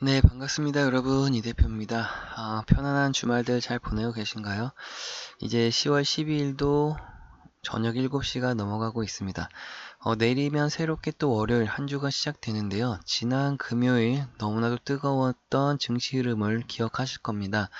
네, 반갑습니다, 여러분. 이 대표입니다. 편안한 주말들 잘 보내고 계신가요? 이제 10월 12일도 저녁 7시가 넘어가고 있습니다. 내일이면 새롭게 또 월요일 한 주가 시작되는데요. 지난 금요일 너무나도 뜨거웠던 증시 흐름을 기억하실 겁니다.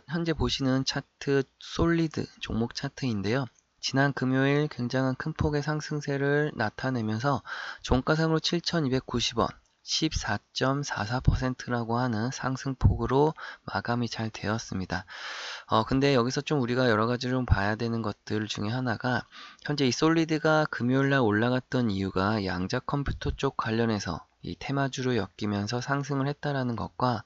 현재 보시는 차트 솔리드 종목 차트인데요. 지난 금요일 굉장한 큰 폭의 상승세를 나타내면서 종가상으로 7,290원, 14.44%라고 하는 상승폭으로 마감이 잘 되었습니다. 근데 여기서 좀 우리가 여러 가지를 좀 봐야 되는 것들 중에 하나가 현재 이 솔리드가 금요일날 올라갔던 이유가 양자 컴퓨터 쪽 관련해서 이 테마주로 엮이면서 상승을 했다라는 것과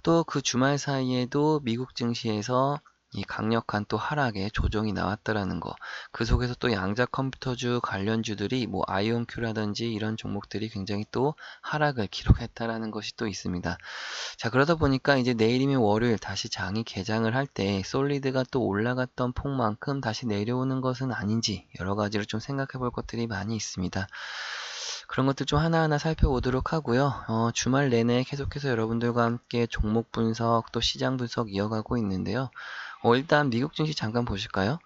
또 그 주말 사이에도 미국 증시에서 이 강력한 또 하락의 조정이 나왔다라는 거. 그 속에서 또 양자 컴퓨터주 관련주들이 뭐 아이온큐라든지 이런 종목들이 굉장히 또 하락을 기록했다라는 것이 또 있습니다. 자, 그러다 보니까 이제 내일이면 월요일 다시 장이 개장을 할 때 솔리드가 또 올라갔던 폭만큼 다시 내려오는 것은 아닌지 여러 가지로 좀 생각해 볼 것들이 많이 있습니다. 그런 것들 좀 하나하나 살펴보도록 하고요. 주말 내내 계속해서 여러분들과 함께 종목 분석 또 시장 분석 이어가고 있는데요. 일단 미국 증시 잠깐 보실까요?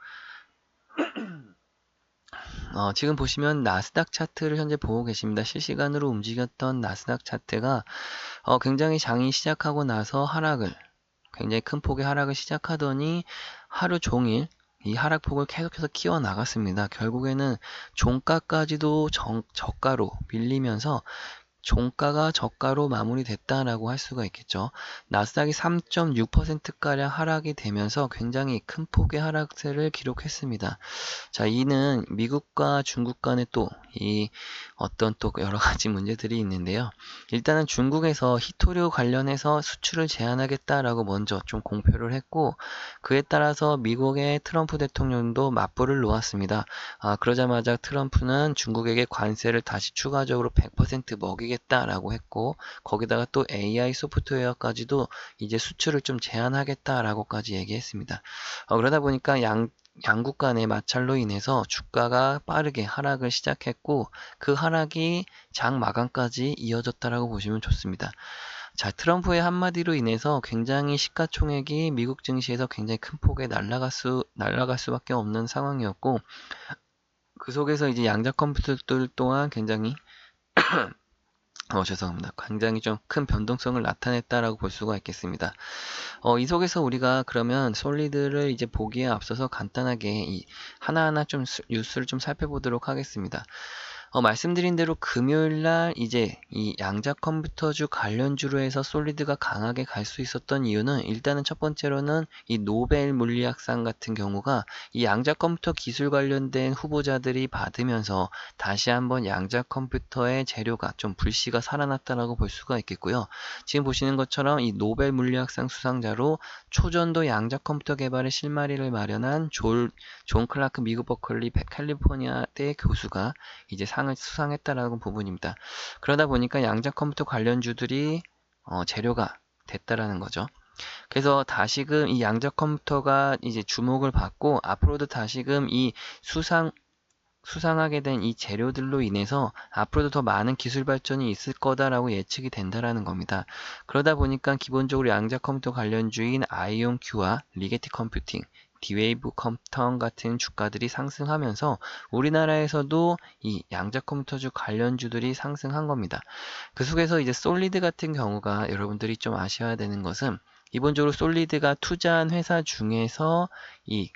지금 보시면 나스닥 차트를 현재 보고 계십니다. 실시간으로 움직였던 나스닥 차트가 굉장히 장이 시작하고 나서 굉장히 큰 폭의 하락을 시작하더니 하루 종일 이 하락폭을 계속해서 키워 나갔습니다. 결국에는 종가까지도 저가로 밀리면서 종가가 저가로 마무리됐다라고 할 수가 있겠죠. 나스닥이 3.6%가량 하락이 되면서 굉장히 큰 폭의 하락세를 기록했습니다. 자, 이는 미국과 중국 간의 또 이 어떤 또 여러 가지 문제들이 있는데요. 일단은 중국에서 히토류 관련해서 수출을 제한하겠다라고 먼저 좀 공표를 했고, 그에 따라서 미국의 트럼프 대통령도 맞불을 놓았습니다. 그러자마자 트럼프는 중국에게 관세를 다시 추가적으로 100% 먹이겠다라고 했고, 거기다가 또 AI 소프트웨어까지도 이제 수출을 좀 제한하겠다라고까지 얘기했습니다. 그러다 보니까 양국 간의 마찰로 인해서 주가가 빠르게 하락을 시작했고 그 하락이 장 마감까지 이어졌다라고 보시면 좋습니다. 자, 트럼프의 한마디로 인해서 굉장히 시가총액이 미국 증시에서 굉장히 큰 폭에 날아갈 수밖에 없는 상황이었고 그 속에서 이제 양자 컴퓨터들 또한 굉장히 죄송합니다. 굉장히 좀 큰 변동성을 나타냈다라고 볼 수가 있겠습니다. 이 속에서 우리가 그러면 솔리드를 이제 보기에 앞서서 간단하게 이 하나하나 좀 뉴스를 좀 살펴보도록 하겠습니다. 말씀드린 대로 금요일 날 이제 이 양자 컴퓨터주 관련주로 해서 솔리드가 강하게 갈 수 있었던 이유는 일단은 첫 번째로는 이 노벨 물리학상 같은 경우가 이 양자 컴퓨터 기술 관련된 후보자들이 받으면서 다시 한번 양자 컴퓨터의 재료가 좀 불씨가 살아났다라고 볼 수가 있겠고요. 지금 보시는 것처럼 이 노벨 물리학상 수상자로 초전도 양자 컴퓨터 개발의 실마리를 마련한 존 클라크 미국 버클리 캘리포니아 대 교수가 이제 상을 수상했다라는 부분입니다. 그러다 보니까 양자 컴퓨터 관련주들이 재료가 됐다라는 거죠. 그래서 다시금 이 양자 컴퓨터가 이제 주목을 받고 앞으로도 다시금 이 수상하게 된 이 재료들로 인해서 앞으로도 더 많은 기술 발전이 있을 거다라고 예측이 된다라는 겁니다. 그러다 보니까 기본적으로 양자 컴퓨터 관련주인 아이온큐와 리게티 컴퓨팅, 디웨이브 컴퓨터 같은 주가들이 상승하면서 우리나라에서도 이 양자 컴퓨터주 관련주들이 상승한 겁니다. 그 속에서 이제 솔리드 같은 경우가 여러분들이 좀 아셔야 되는 것은 기본적으로 솔리드가 투자한 회사 중에서 이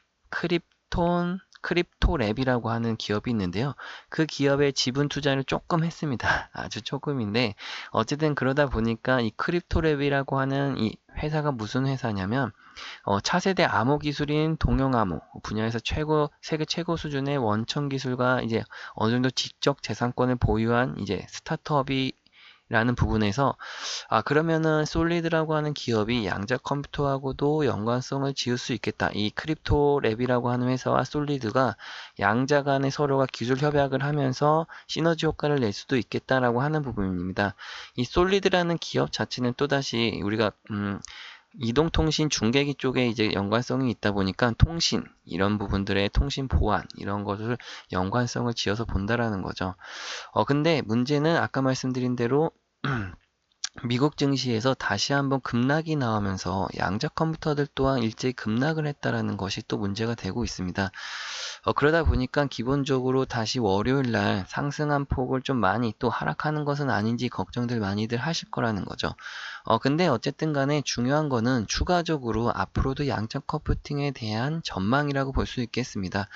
크립토랩이라고 하는 기업이 있는데요. 그 기업에 지분 투자를 조금 했습니다. 아주 조금인데 어쨌든 그러다 보니까 이 크립토랩이라고 하는 이 회사가 무슨 회사냐면 차세대 암호 기술인 동영암호 분야에서 세계 최고 수준의 원천 기술과 이제 어느 정도 지적 재산권을 보유한 이제 스타트업이 라는 부분에서 그러면은 솔리드라고 하는 기업이 양자 컴퓨터하고도 연관성을 지을 수 있겠다. 이 크립토랩이라고 하는 회사와 솔리드가 양자 간의 서로가 기술 협약을 하면서 시너지 효과를 낼 수도 있겠다라고 하는 부분입니다. 이 솔리드라는 기업 자체는 또다시 우리가 이동통신 중계기 쪽에 이제 연관성이 있다 보니까 통신 이런 부분들의 통신 보안 이런 것을 연관성을 지어서 본다라는 거죠. 근데 문제는 아까 말씀드린 대로 미국 증시에서 다시 한번 급락이 나오면서 양자 컴퓨터들 또한 일제히 급락을 했다라는 것이 또 문제가 되고 있습니다. 그러다 보니까 기본적으로 다시 월요일 날 상승한 폭을 좀 많이 또 하락하는 것은 아닌지 걱정들 많이들 하실 거라는 거죠. 근데 어쨌든 간에 중요한 거는 추가적으로 앞으로도 양자 컴퓨팅에 대한 전망이라고 볼 수 있겠습니다.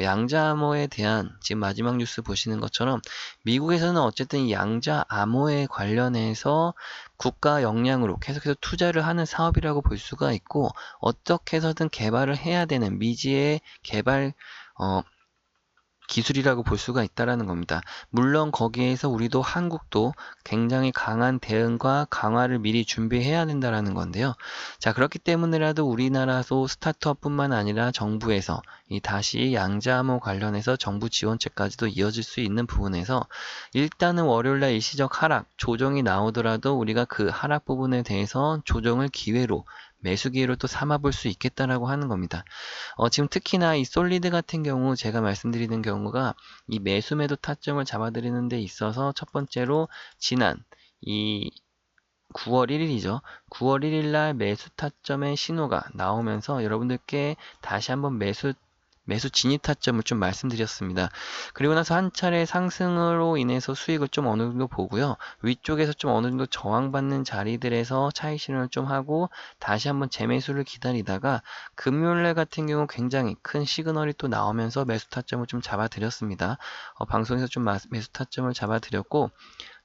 양자 암호에 대한 지금 마지막 뉴스 보시는 것처럼 미국에서는 어쨌든 이 양자 암호에 관련해서 국가 역량으로 계속해서 투자를 하는 사업이라고 볼 수가 있고 어떻게 해서든 개발을 해야 되는 미지의 개발 어, 기술이라고 볼 수가 있다라는 겁니다. 물론 거기에서 우리도 한국도 굉장히 강한 대응과 강화를 미리 준비해야 된다라는 건데요. 자, 그렇기 때문에라도 우리나라도 스타트업뿐만 아니라 정부에서 이 다시 양자암호 관련해서 정부 지원책까지도 이어질 수 있는 부분에서 일단은 월요일날 일시적 하락, 조정이 나오더라도 우리가 그 하락 부분에 대해서 조정을 기회로 매수 기회로 또 삼아볼 수 있겠다라고 하는 겁니다. 지금 특히나 이 솔리드 같은 경우 제가 말씀드리는 경우가 이 매수 매도 타점을 잡아드리는 데 있어서 첫 번째로 지난 이 9월 1일이죠. 9월 1일 날 매수 타점의 신호가 나오면서 여러분들께 다시 한번 매수 진입 타점을 좀 말씀드렸습니다. 그리고 나서 한 차례 상승으로 인해서 수익을 좀 어느 정도 보고요. 위쪽에서 좀 어느 정도 저항받는 자리들에서 차익 실현을 좀 하고 다시 한번 재매수를 기다리다가 금요일날 같은 경우 굉장히 큰 시그널이 또 나오면서 매수 타점을 좀 잡아드렸습니다. 방송에서 좀 매수 타점을 잡아드렸고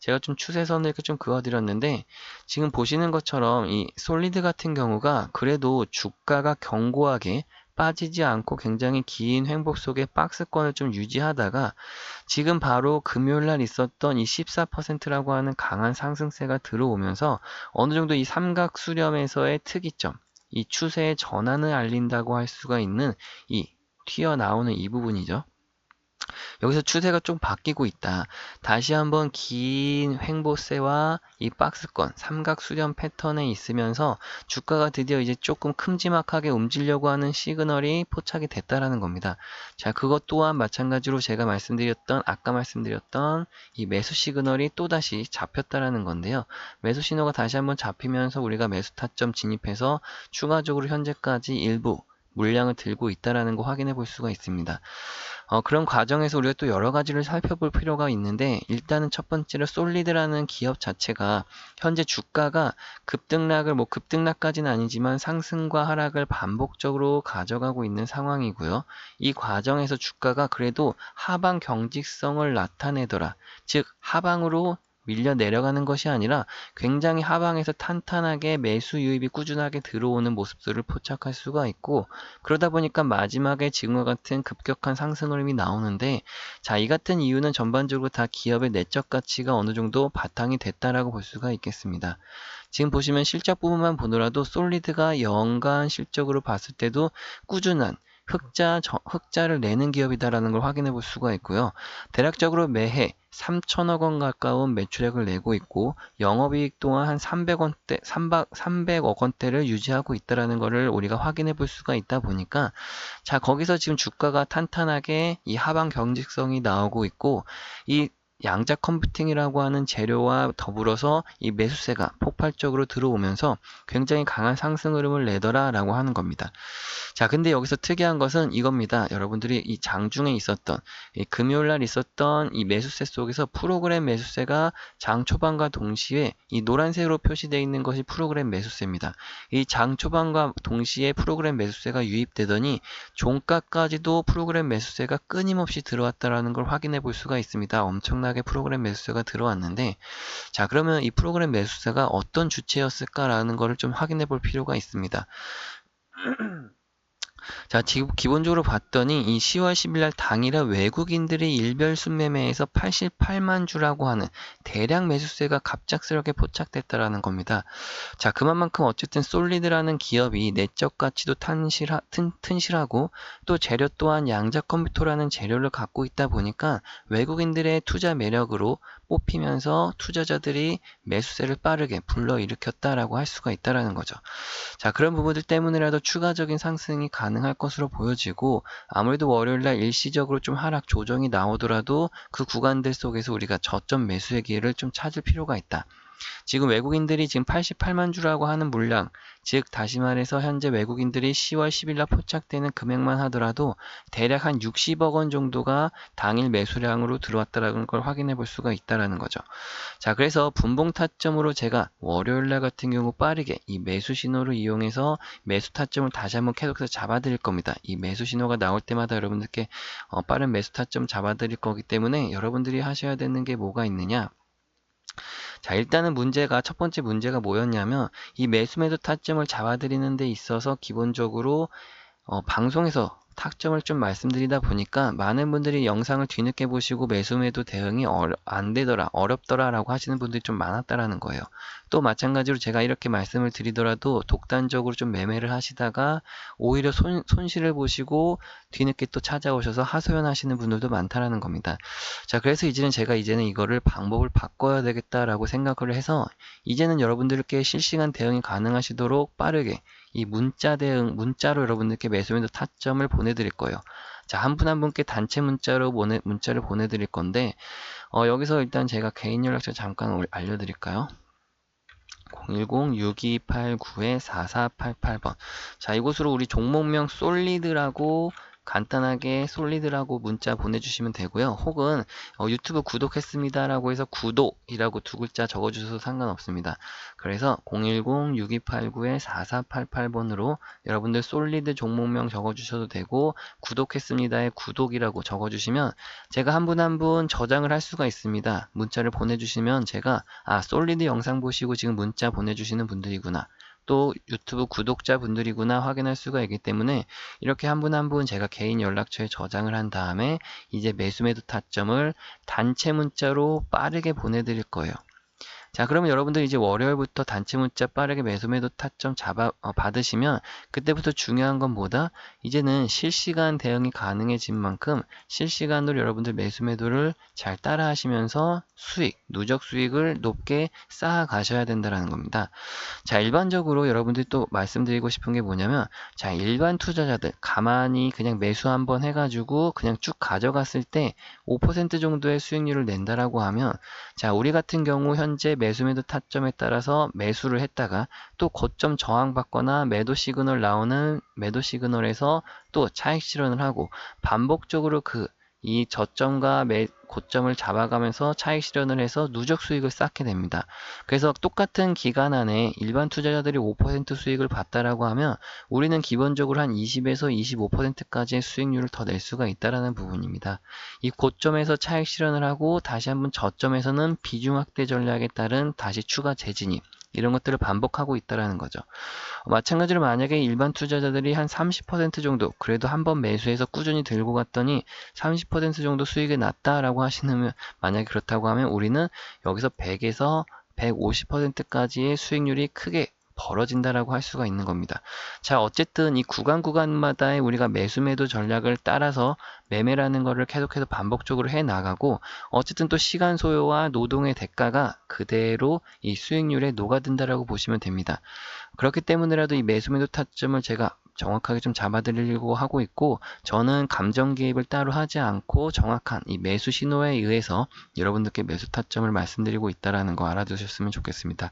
제가 좀 추세선을 이렇게 좀 그어드렸는데 지금 보시는 것처럼 이 솔리드 같은 경우가 그래도 주가가 견고하게 빠지지 않고 굉장히 긴 횡보 속에 박스권을 좀 유지하다가 지금 바로 금요일날 있었던 이 14%라고 하는 강한 상승세가 들어오면서 어느 정도 이 삼각 수렴에서의 특이점, 이 추세의 전환을 알린다고 할 수가 있는 이 튀어나오는 이 부분이죠. 여기서 추세가 좀 바뀌고 있다. 다시 한번 긴 횡보세와 이 박스권, 삼각 수렴 패턴에 있으면서 주가가 드디어 이제 조금 큼지막하게 움직이려고 하는 시그널이 포착이 됐다라는 겁니다. 자, 그것 또한 마찬가지로 제가 아까 말씀드렸던 이 매수 시그널이 또다시 잡혔다라는 건데요. 매수 신호가 다시 한번 잡히면서 우리가 매수 타점 진입해서 추가적으로 현재까지 일부 물량을 들고 있다라는 거 확인해 볼 수가 있습니다. 그런 과정에서 우리가 또 여러 가지를 살펴볼 필요가 있는데 일단은 첫 번째로 솔리드라는 기업 자체가 현재 주가가 급등락까지는 아니지만 상승과 하락을 반복적으로 가져가고 있는 상황이고요. 이 과정에서 주가가 그래도 하방 경직성을 나타내더라. 즉 하방으로 밀려 내려가는 것이 아니라 굉장히 하방에서 탄탄하게 매수 유입이 꾸준하게 들어오는 모습들을 포착할 수가 있고 그러다 보니까 마지막에 지금과 같은 급격한 상승 흐름이 나오는데 자, 이 같은 이유는 전반적으로 다 기업의 내적 가치가 어느 정도 바탕이 됐다라고 볼 수가 있겠습니다. 지금 보시면 실적 부분만 보더라도 솔리드가 연간 실적으로 봤을 때도 꾸준한 흑자를 내는 기업이다라는 걸 확인해 볼 수가 있고요. 대략적으로 매해 3천억 원 가까운 매출액을 내고 있고 영업이익 또한 한 300억 원대를 유지하고 있다라는 것을 우리가 확인해 볼 수가 있다 보니까 자, 거기서 지금 주가가 탄탄하게 이 하방 경직성이 나오고 있고 이 양자 컴퓨팅이라고 하는 재료와 더불어서 이 매수세가 폭발적으로 들어오면서 굉장히 강한 상승 흐름을 내더라라고 하는 겁니다. 자, 근데 여기서 특이한 것은 이겁니다. 여러분들이 이 장중에 있었던, 이 금요일날 있었던 이 매수세 속에서 프로그램 매수세가 장 초반과 동시에 이 노란색으로 표시되어 있는 것이 프로그램 매수세입니다. 이 장 초반과 동시에 프로그램 매수세가 유입되더니 종가까지도 프로그램 매수세가 끊임없이 들어왔다는 걸 확인해 볼 수가 있습니다. 엄청나게 프로그램 매수세가 들어왔는데 자, 그러면 이 프로그램 매수세가 어떤 주체였을까라는 것을 좀 확인해 볼 필요가 있습니다. 자, 기본적으로 봤더니 이 10월 10일 날 당일에 외국인들이 일별 순매매에서 88만 주라고 하는 대량 매수세가 갑작스럽게 포착됐다라는 겁니다. 자, 그만큼 어쨌든 솔리드라는 기업이 내적 가치도 튼실하고 또 재료 또한 양자 컴퓨터라는 재료를 갖고 있다 보니까 외국인들의 투자 매력으로 뽑히면서 투자자들이 매수세를 빠르게 불러일으켰다라고 할 수가 있다라는 거죠. 자, 그런 부분들 때문에라도 추가적인 상승이 가능할 것으로 보여지고 아무래도 월요일날 일시적으로 좀 하락 조정이 나오더라도 그 구간들 속에서 우리가 저점 매수의 기회를 좀 찾을 필요가 있다. 지금 외국인들이 지금 88만 주라고 하는 물량, 즉 다시 말해서 현재 외국인들이 10월 10일 날 포착되는 금액만 하더라도 대략 한 60억 원 정도가 당일 매수량으로 들어왔다는 걸 확인해 볼 수가 있다는 거죠. 자, 그래서 분봉 타점으로 제가 월요일 날 같은 경우 빠르게 이 매수 신호를 이용해서 매수 타점을 다시 한번 계속해서 잡아드릴 겁니다. 이 매수 신호가 나올 때마다 여러분들께 빠른 매수 타점 잡아드릴 거기 때문에 여러분들이 하셔야 되는 게 뭐가 있느냐? 자, 일단은 첫 번째 문제가 뭐였냐면 이 매수 매도 타점을 잡아드리는 데 있어서 기본적으로 방송에서 타점을 좀 말씀드리다 보니까 많은 분들이 영상을 뒤늦게 보시고 매수 매도 대응이 안 되더라, 어렵더라 라고 하시는 분들이 좀 많았다라는 거예요. 또 마찬가지로 제가 이렇게 말씀을 드리더라도 독단적으로 좀 매매를 하시다가 오히려 손실을 보시고 뒤늦게 또 찾아오셔서 하소연하시는 분들도 많다라는 겁니다. 자, 그래서 제가 이거를 방법을 바꿔야 되겠다라고 생각을 해서 이제는 여러분들께 실시간 대응이 가능하시도록 빠르게 이 문자로 여러분들께 매수 매도 타점을 보내드릴 거예요. 자, 한 분 한 분께 단체 문자를 보내드릴 건데, 여기서 일단 제가 개인 연락처 잠깐 알려드릴까요? 010-6289-4488번. 자, 이곳으로 우리 종목명 솔리드라고 간단하게 솔리드라고 문자 보내주시면 되고요. 혹은 유튜브 구독했습니다라고 해서 구독이라고 두 글자 적어주셔도 상관없습니다. 그래서 010-6289-4488번으로 여러분들 솔리드 종목명 적어주셔도 되고 구독했습니다에 구독이라고 적어주시면 제가 한 분 한 분 저장을 할 수가 있습니다. 문자를 보내주시면 제가 솔리드 영상 보시고 지금 문자 보내주시는 분들이구나, 또 유튜브 구독자분들이구나 확인할 수가 있기 때문에 이렇게 한 분 한 분 제가 개인 연락처에 저장을 한 다음에 이제 매수 매도 타점을 단체 문자로 빠르게 보내드릴 거예요. 자, 그러면 여러분들 이제 월요일부터 단체 문자 빠르게 매수 매도 타점 받으시면 그때부터 중요한 건 뭐다? 이제는 실시간 대응이 가능해진 만큼 실시간으로 여러분들 매수 매도를 잘 따라 하시면서 누적 수익을 높게 쌓아 가셔야 된다는 겁니다. 자, 일반적으로 여러분들이 또 말씀드리고 싶은 게 뭐냐면, 자, 일반 투자자들 가만히 그냥 매수 한번 해가지고 그냥 쭉 가져갔을 때 5% 정도의 수익률을 낸다라고 하면, 자, 우리 같은 경우 현재 매수 매도 타점에 따라서 매수를 했다가 또 고점 저항받거나 매도 시그널 나오는 매도 시그널에서 또 차익 실현을 하고 반복적으로 이 저점과 고점을 잡아가면서 차익 실현을 해서 누적 수익을 쌓게 됩니다. 그래서 똑같은 기간 안에 일반 투자자들이 5% 수익을 봤다라고 하면 우리는 기본적으로 한 20에서 25%까지의 수익률을 더 낼 수가 있다라는 부분입니다. 이 고점에서 차익 실현을 하고 다시 한번 저점에서는 비중 확대 전략에 따른 다시 추가 재진입, 이런 것들을 반복하고 있다라는 거죠. 마찬가지로 만약에 일반 투자자들이 한 30% 정도 그래도 한번 매수해서 꾸준히 들고 갔더니 30% 정도 수익이 났다라고 하시면, 만약에 그렇다고 하면 우리는 여기서 100에서 150%까지의 수익률이 크게 벌어진다라고 할 수가 있는 겁니다. 자, 어쨌든 이 구간마다의 우리가 매수 매도 전략을 따라서 매매라는 거를 계속해서 반복적으로 해 나가고, 어쨌든 또 시간 소요와 노동의 대가가 그대로 이 수익률에 녹아든다라고 보시면 됩니다. 그렇기 때문에라도 이 매수 매도 타점을 제가 정확하게 좀 잡아드리려고 하고 있고, 저는 감정 개입을 따로 하지 않고 정확한 이 매수 신호에 의해서 여러분들께 매수 타점을 말씀드리고 있다라는 거 알아두셨으면 좋겠습니다.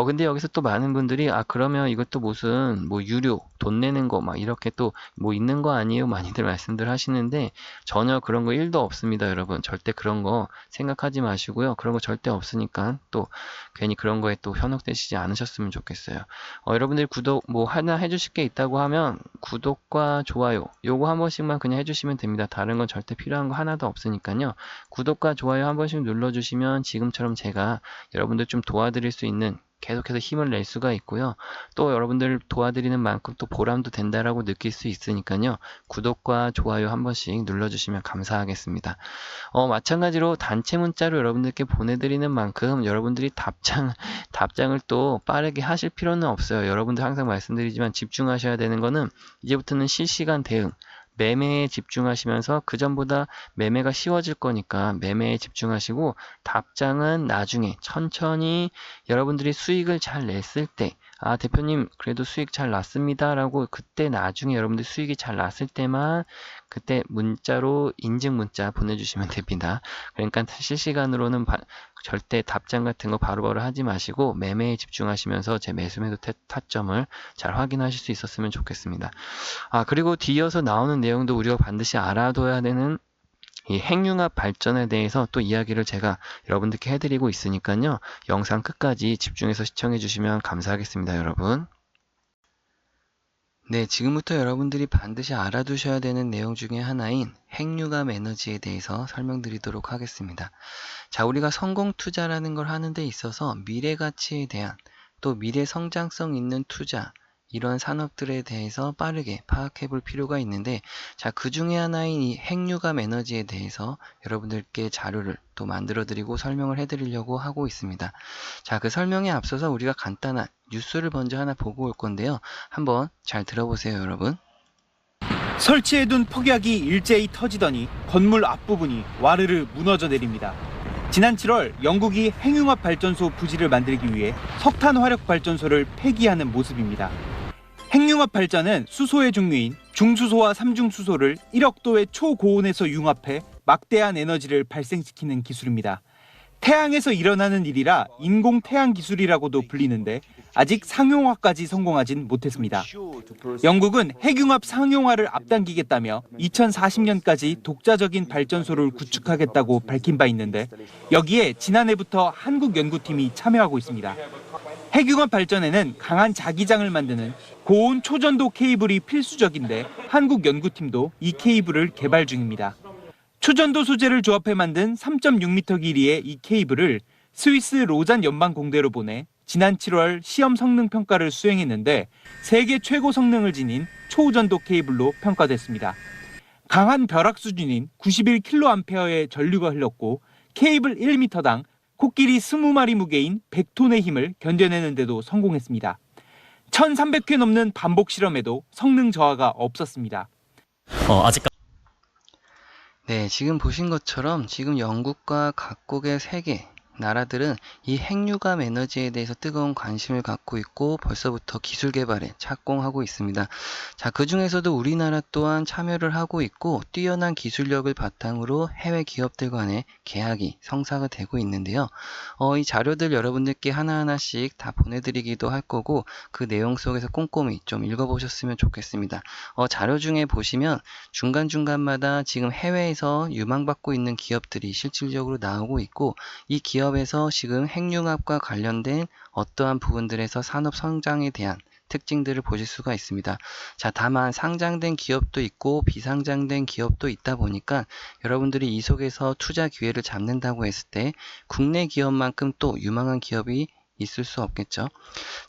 근데 여기서 또 많은 분들이 그러면 이것도 무슨 유료 돈 내는 거 막 이렇게 또 있는 거 아니에요? 많이들 말씀들 하시는데 전혀 그런 거 1도 없습니다, 여러분. 절대 그런 거 생각하지 마시고요. 그런 거 절대 없으니까 또 괜히 그런 거에 또 현혹되시지 않으셨으면 좋겠어요. 여러분들이 구독 하나 해주실 게 있다고 하면 구독과 좋아요 요거 한 번씩만 그냥 해주시면 됩니다. 다른 건 절대 필요한 거 하나도 없으니까요. 구독과 좋아요 한 번씩 눌러주시면 지금처럼 제가 여러분들 좀 도와드릴 수 있는, 계속해서 힘을 낼 수가 있고요. 또 여러분들 도와드리는 만큼 또 보람도 된다라고 느낄 수 있으니까요. 구독과 좋아요 한 번씩 눌러주시면 감사하겠습니다. 마찬가지로 단체 문자로 여러분들께 보내드리는 만큼 여러분들이 답장을 또 빠르게 하실 필요는 없어요. 여러분들 항상 말씀드리지만 집중하셔야 되는 거는 이제부터는 실시간 대응, 매매에 집중하시면서 그전보다 매매가 쉬워질 거니까 매매에 집중하시고 답장은 나중에 천천히 여러분들이 수익을 잘 냈을 때 아, 대표님, 그래도 수익 잘 났습니다. 라고 그때 나중에 여러분들 수익이 잘 났을 때만 그때 문자로 인증 문자 보내주시면 됩니다. 그러니까 실시간으로는 절대 답장 같은 거 바로바로 하지 마시고 매매에 집중하시면서 제 매수매도 타점을 잘 확인하실 수 있었으면 좋겠습니다. 아, 그리고 뒤이어서 나오는 내용도 우리가 반드시 알아둬야 되는 이 핵융합 발전에 대해서 또 이야기를 제가 여러분들께 해드리고 있으니까요. 영상 끝까지 집중해서 시청해 주시면 감사하겠습니다, 여러분. 네, 지금부터 여러분들이 반드시 알아두셔야 되는 내용 중에 하나인 핵융합 에너지에 대해서 설명드리도록 하겠습니다. 자, 우리가 성공 투자라는 걸 하는 데 있어서 미래 가치에 대한 또 미래 성장성 있는 투자 이런 산업들에 대해서 빠르게 파악해 볼 필요가 있는데, 자, 그 중에 하나인 이 핵융합 에너지에 대해서 여러분들께 자료를 또 만들어 드리고 설명을 해 드리려고 하고 있습니다. 자, 그 설명에 앞서서 우리가 간단한 뉴스를 먼저 하나 보고 올 건데요. 한번 잘 들어보세요, 여러분. 설치해둔 폭약이 일제히 터지더니 건물 앞부분이 와르르 무너져 내립니다. 지난 7월 영국이 핵융합 발전소 부지를 만들기 위해 석탄 화력 발전소를 폐기하는 모습입니다. 핵융합 발전은 수소의 종류인 중수소와 삼중수소를 1억 도의 초고온에서 융합해 막대한 에너지를 발생시키는 기술입니다. 태양에서 일어나는 일이라 인공 태양 기술이라고도 불리는데 아직 상용화까지 성공하진 못했습니다. 영국은 핵융합 상용화를 앞당기겠다며 2040년까지 독자적인 발전소를 구축하겠다고 밝힌 바 있는데, 여기에 지난해부터 한국 연구팀이 참여하고 있습니다. 핵융합 발전에는 강한 자기장을 만드는 고온 초전도 케이블이 필수적인데 한국 연구팀도 이 케이블을 개발 중입니다. 초전도 소재를 조합해 만든 3.6m 길이의 이 케이블을 스위스 로잔 연방공대로 보내 지난 7월 시험 성능 평가를 수행했는데 세계 최고 성능을 지닌 초전도 케이블로 평가됐습니다. 강한 벼락 수준인 91kA의 전류가 흘렀고 케이블 1m당 코끼리 20마리 무게인 100톤의 힘을 견뎌내는 데도 성공했습니다. 1300회 넘는 반복 실험에도 성능 저하가 없었습니다. 네, 지금 보신 것처럼 지금 영국과 각국의 세계 나라들은 이 핵융합 에너지에 대해서 뜨거운 관심을 갖고 있고 벌써부터 기술 개발에 착공하고 있습니다. 자, 그 중에서도 우리나라 또한 참여를 하고 있고 뛰어난 기술력을 바탕으로 해외 기업들 간의 계약이 성사가 되고 있는데요. 이 자료들 여러분들께 하나하나씩 다 보내드리기도 할 거고 그 내용 속에서 꼼꼼히 좀 읽어보셨으면 좋겠습니다. 자료 중에 보시면 중간중간마다 지금 해외에서 유망받고 있는 기업들이 실질적으로 나오고 있고 이 기업에서 지금 핵융합과 관련된 어떠한 부분들에서 산업 성장에 대한 특징들을 보실 수가 있습니다. 자, 다만 상장된 기업도 있고 비상장된 기업도 있다 보니까 여러분들이 이 속에서 투자 기회를 잡는다고 했을 때 국내 기업만큼 또 유망한 기업이 있을 수 없겠죠.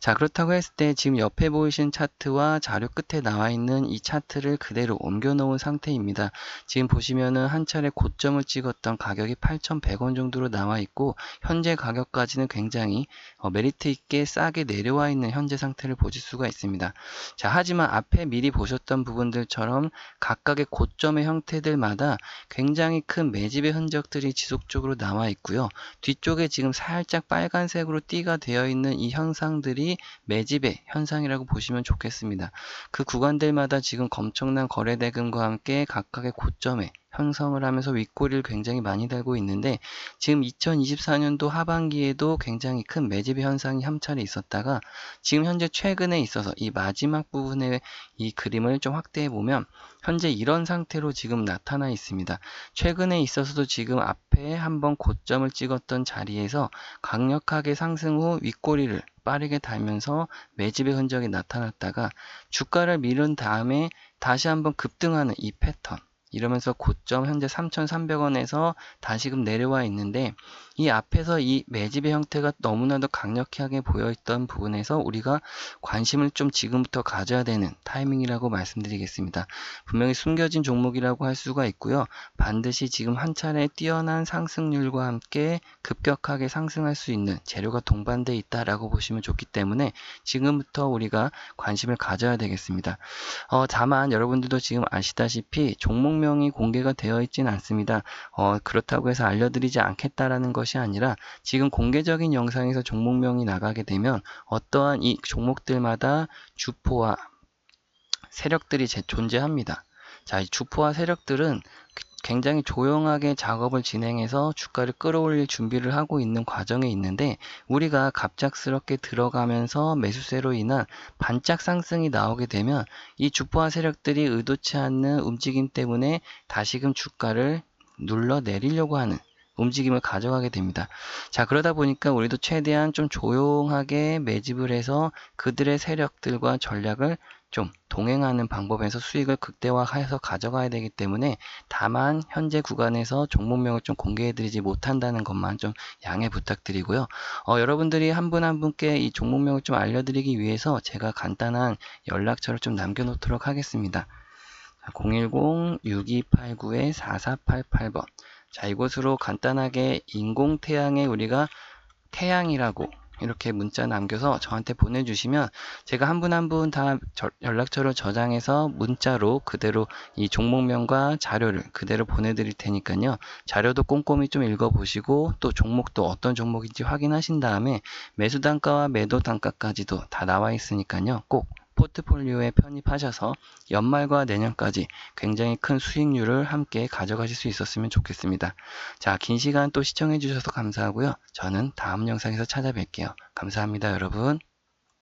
자, 그렇다고 했을 때 지금 옆에 보이신 차트와 자료 끝에 나와 있는 이 차트를 그대로 옮겨 놓은 상태입니다. 지금 보시면은 한 차례 고점을 찍었던 가격이 8,100원 정도로 나와 있고 현재 가격까지는 굉장히 메리트 있게 싸게 내려와 있는 현재 상태를 보실 수가 있습니다. 자, 하지만 앞에 미리 보셨던 부분들처럼 각각의 고점의 형태들마다 굉장히 큰 매집의 흔적들이 지속적으로 나와 있고요. 뒤쪽에 지금 살짝 빨간색으로 띠가 되어 있는 이 현상들이 매집의 현상이라고 보시면 좋겠습니다. 그 구간들마다 지금 엄청난 거래 대금과 함께 각각의 고점에 형성을 하면서 윗꼬리를 굉장히 많이 달고 있는데 지금 2024년도 하반기에도 굉장히 큰 매집의 현상이 한 차례 있었다가 지금 현재 최근에 있어서 이 마지막 부분의 이 그림을 좀 확대해 보면 현재 이런 상태로 지금 나타나 있습니다. 최근에 있어서도 지금 앞에 한번 고점을 찍었던 자리에서 강력하게 상승 후 윗꼬리를 빠르게 달면서 매집의 흔적이 나타났다가 주가를 밀은 다음에 다시 한번 급등하는 이 패턴, 이러면서 고점 현재 3,300원에서 다시금 내려와 있는데 이 앞에서 이 매집의 형태가 너무나도 강력하게 보여있던 부분에서 우리가 관심을 좀 지금부터 가져야 되는 타이밍이라고 말씀드리겠습니다. 분명히 숨겨진 종목이라고 할 수가 있고요. 반드시 지금 한 차례 뛰어난 상승률과 함께 급격하게 상승할 수 있는 재료가 동반되어 있다라고 보시면 좋기 때문에 지금부터 우리가 관심을 가져야 되겠습니다. 다만 여러분들도 지금 아시다시피 종목명이 공개가 되어 있지는 않습니다. 그렇다고 해서 알려드리지 않겠다라는 것이 것이 아니라 지금 공개적인 영상에서 종목명이 나가게 되면 어떠한 이 종목들마다 주포와 세력들이 존재합니다. 자, 이 주포와 세력들은 굉장히 조용하게 작업을 진행해서 주가를 끌어올릴 준비를 하고 있는 과정에 있는데, 우리가 갑작스럽게 들어가면서 매수세로 인한 반짝 상승이 나오게 되면 이 주포와 세력들이 의도치 않는 움직임 때문에 다시금 주가를 눌러 내리려고 하는 움직임을 가져가게 됩니다. 자, 그러다 보니까 우리도 최대한 좀 조용하게 매집을 해서 그들의 세력들과 전략을 좀 동행하는 방법에서 수익을 극대화해서 가져가야 되기 때문에, 다만 현재 구간에서 종목명을 좀 공개해드리지 못한다는 것만 좀 양해 부탁드리고요. 여러분들이 한 분 한 분께 이 종목명을 좀 알려드리기 위해서 제가 간단한 연락처를 좀 남겨놓도록 하겠습니다. 010-6289-4488번. 자, 이곳으로 간단하게 인공태양에 우리가 태양이라고 이렇게 문자 남겨서 저한테 보내주시면 제가 한 분 한 분 다 연락처를 저장해서 문자로 그대로 이 종목명과 자료를 그대로 보내드릴 테니까요. 자료도 꼼꼼히 좀 읽어보시고 또 종목도 어떤 종목인지 확인하신 다음에 매수 단가와 매도 단가까지도 다 나와 있으니까요. 꼭 포트폴리오에 편입하셔서 연말과 내년까지 굉장히 큰 수익률을 함께 가져가실 수 있었으면 좋겠습니다. 자, 긴 시간 또 시청해 주셔서 감사하고요. 저는 다음 영상에서 찾아뵐게요. 감사합니다, 여러분.